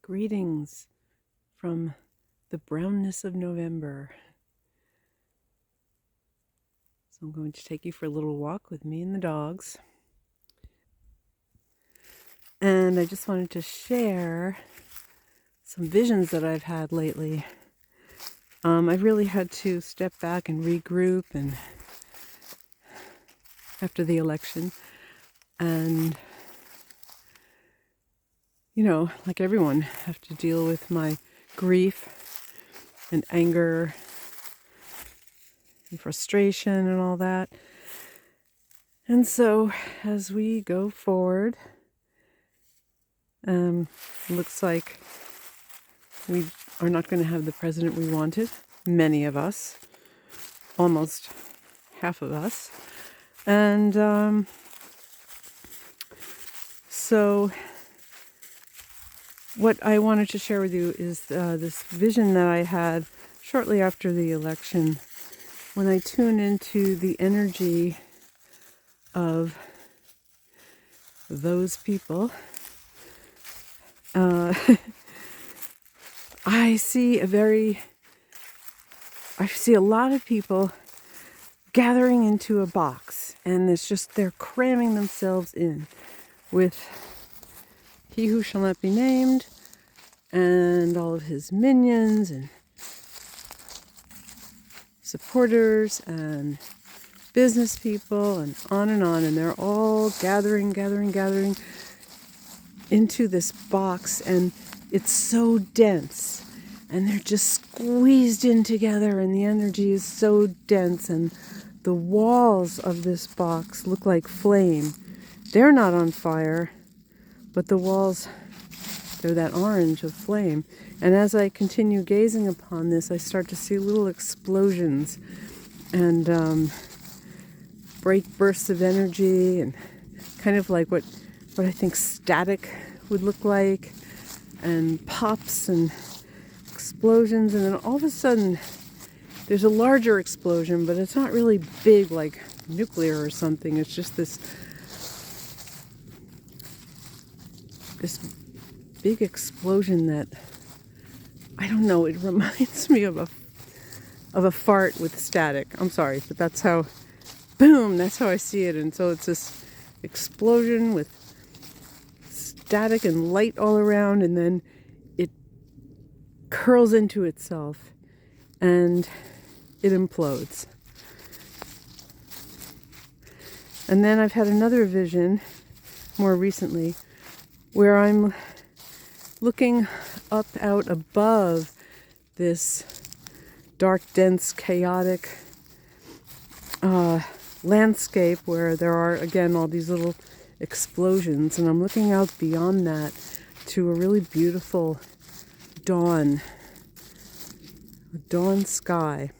Greetings from the brownness of November. So I'm going to take you for a little walk with me and the dogs. And I just wanted to share some visions that I've had lately. I've really had to step back and regroup and after the election. And, like everyone, have to deal with my grief and anger and frustration and all that. And so as we go forward, looks like we are not going to have the president we wanted. Many of us, almost half of us. And so what I wanted to share with you is this vision that I had shortly after the election, when I tune into the energy of those people. I see a lot of people gathering into a box, and it's just they're cramming themselves in with he who shall not be named and all of his minions and supporters and business people and on, and they're all gathering into this box, and it's so dense, and they're just squeezed in together, and the energy is so dense, and the walls of this box look like flame. They're not on fire, but the walls, they're that orange of flame. And as I continue gazing upon this, I start to see little explosions and bright bursts of energy, and kind of like what I think static would look like, and pops and explosions, and then all of a sudden there's a larger explosion, but it's not really big like nuclear or something. It's just this big explosion that, I don't know, it reminds me of a fart with static. I'm sorry, but that's how I see it. And so it's this explosion with static and light all around, and then it curls into itself and it implodes. And then I've had another vision more recently where I'm looking up out above this dark, dense, chaotic landscape where there are, again, all these little explosions, and I'm looking out beyond that to a really beautiful dawn sky.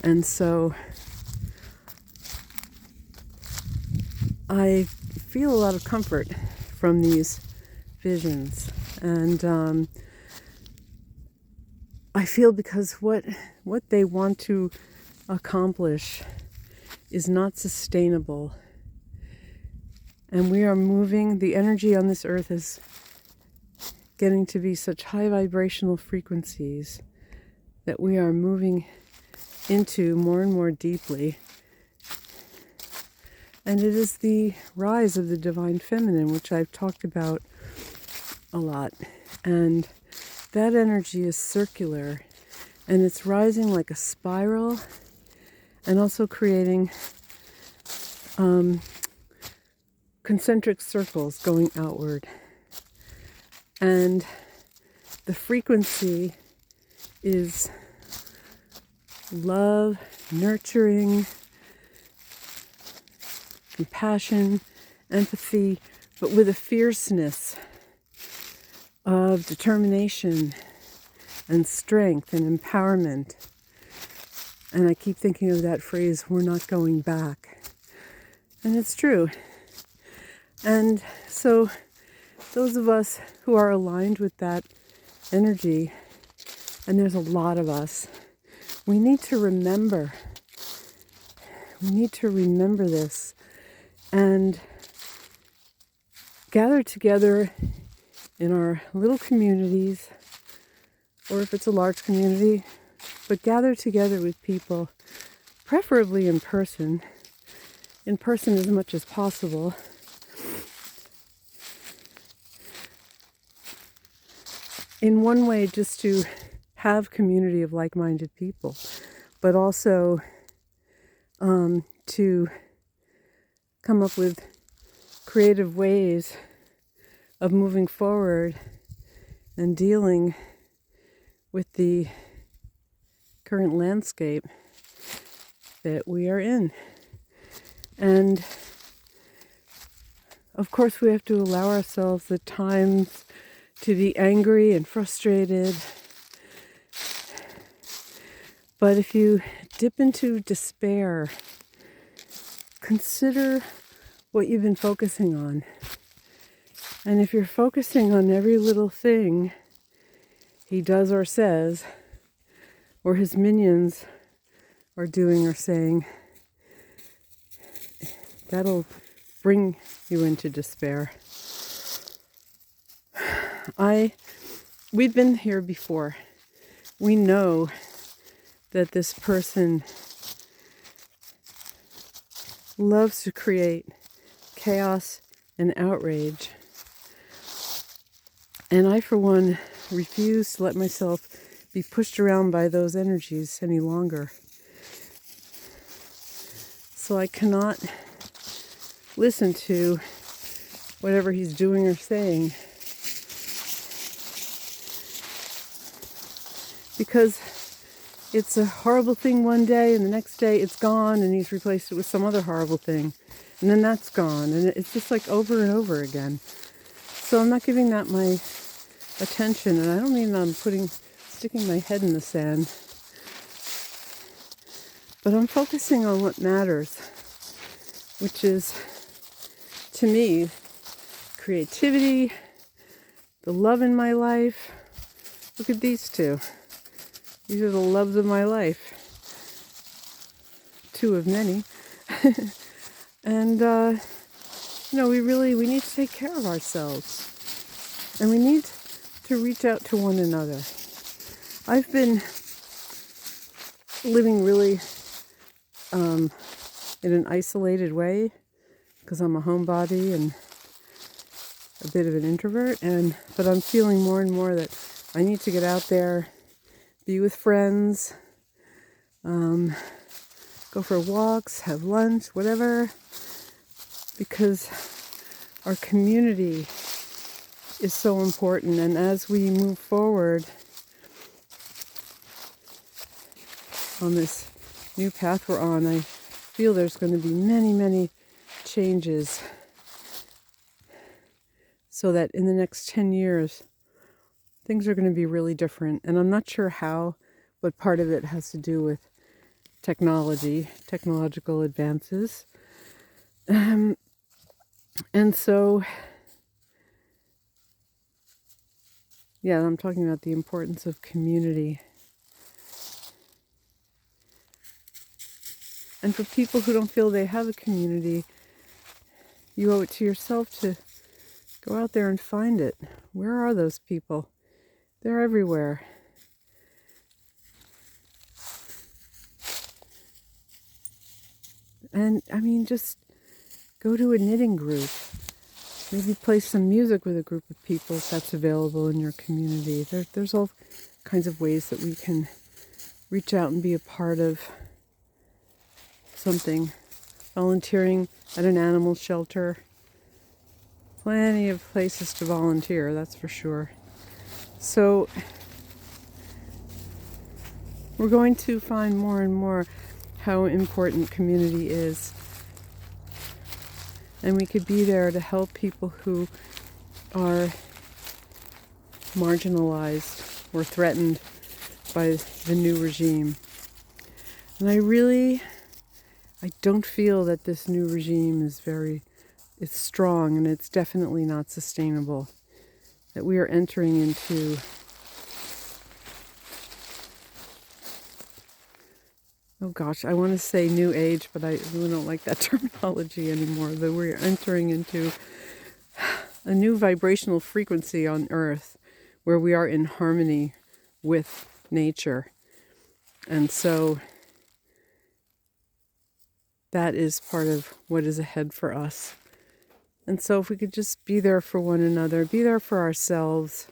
And so I feel a lot of comfort from these visions, and I feel because what they want to accomplish is not sustainable, and we are moving, the energy on this earth is getting to be such high vibrational frequencies that we are moving into more and more deeply. And it is the rise of the divine feminine, which I've talked about a lot. And that energy is circular, and it's rising like a spiral, and also creating concentric circles going outward. And the frequency is love, nurturing, compassion, empathy, but with a fierceness of determination and strength and empowerment. And I keep thinking of that phrase, we're not going back. And it's true. And so those of us who are aligned with that energy, and there's a lot of us, we need to remember this and gather together in our little communities, or if it's a large community, but gather together with people, preferably in person as much as possible. In one way, just to have community of like-minded people, but also to come up with creative ways of moving forward and dealing with the current landscape that we are in. And of course, we have to allow ourselves at times to be angry and frustrated. But if you dip into despair, consider what you've been focusing on. And if you're focusing on every little thing he does or says, or his minions are doing or saying, that'll bring you into despair. We've been here before. We know that this person loves to create chaos and outrage. And I, for one, refuse to let myself be pushed around by those energies any longer. So I cannot listen to whatever he's doing or saying, because it's a horrible thing one day and the next day it's gone and he's replaced it with some other horrible thing. And then that's gone. And it's just like over and over again. So I'm not giving that my attention. And I don't mean I'm sticking my head in the sand. But I'm focusing on what matters, which is, to me, creativity, the love in my life. Look at these two. These are the loves of my life. Two of many. And, we need to take care of ourselves. And we need to reach out to one another. I've been living really in an isolated way because I'm a homebody and a bit of an introvert. But I'm feeling more and more that I need to get out there, be with friends, go for walks, have lunch, whatever, because our community is so important. And as we move forward on this new path we're on, I feel there's going to be many, many changes so that in the next 10 years, things are going to be really different. And I'm not sure how, but part of it has to do with technological advances. And so, yeah, I'm talking about the importance of community. And for people who don't feel they have a community, you owe it to yourself to go out there and find it. Where are those people? They're everywhere. And just go to a knitting group. Maybe play some music with a group of people if that's available in your community. There's all kinds of ways that we can reach out and be a part of something. Volunteering at an animal shelter. Plenty of places to volunteer, that's for sure. So we're going to find more and more how important community is. And we could be there to help people who are marginalized or threatened by the new regime. And I don't feel that this new regime it's strong, and it's definitely not sustainable. That we are entering into oh gosh, I want to say new age, but I really don't like that terminology anymore. That we're entering into a new vibrational frequency on Earth where we are in harmony with nature. And so that is part of what is ahead for us. And so if we could just be there for one another, be there for ourselves,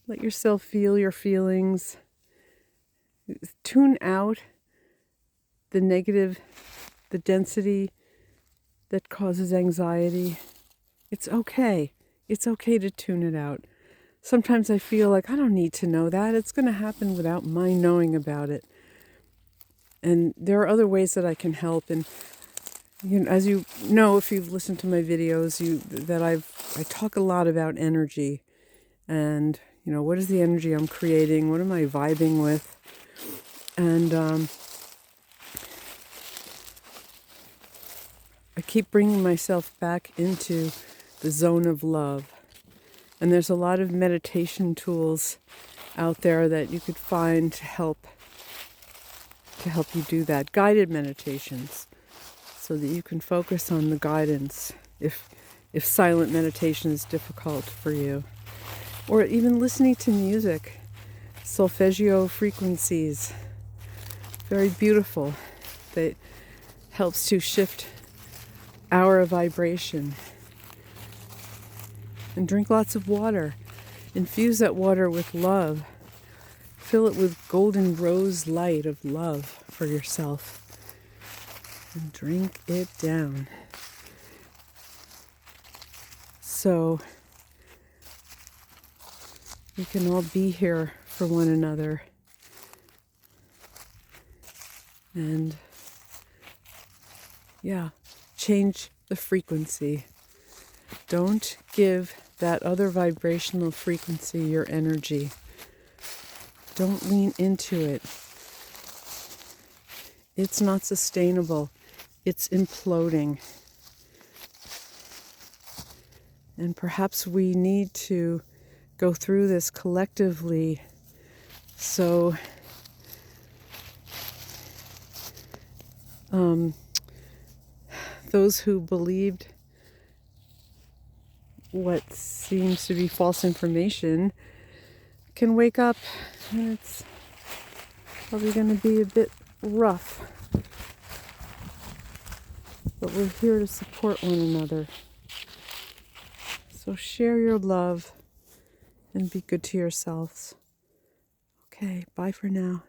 let yourself feel your feelings, tune out the negative, the density that causes anxiety. It's okay. It's okay to tune it out. Sometimes I feel like I don't need to know that. It's going to happen without my knowing about it. And there are other ways that I can help. And as you know, if you've listened to my videos, I talk a lot about energy. And what is the energy I'm creating? What am I vibing with? And I keep bringing myself back into the zone of love. And there's a lot of meditation tools out there that you could find to help you do that. Guided meditations, so that you can focus on the guidance if silent meditation is difficult for you. Or even listening to music, solfeggio frequencies, very beautiful. That helps to shift our vibration. And drink lots of water. Infuse that water with love. Fill it with golden rose light of love for yourself. And drink it down. So we can all be here for one another. And change the frequency. Don't give that other vibrational frequency your energy. Don't lean into it. It's not sustainable. It's imploding. And perhaps we need to go through this collectively so those who believed what seems to be false information can wake up. And it's probably going to be a bit rough, but we're here to support one another. So share your love and be good to yourselves. Okay, bye for now.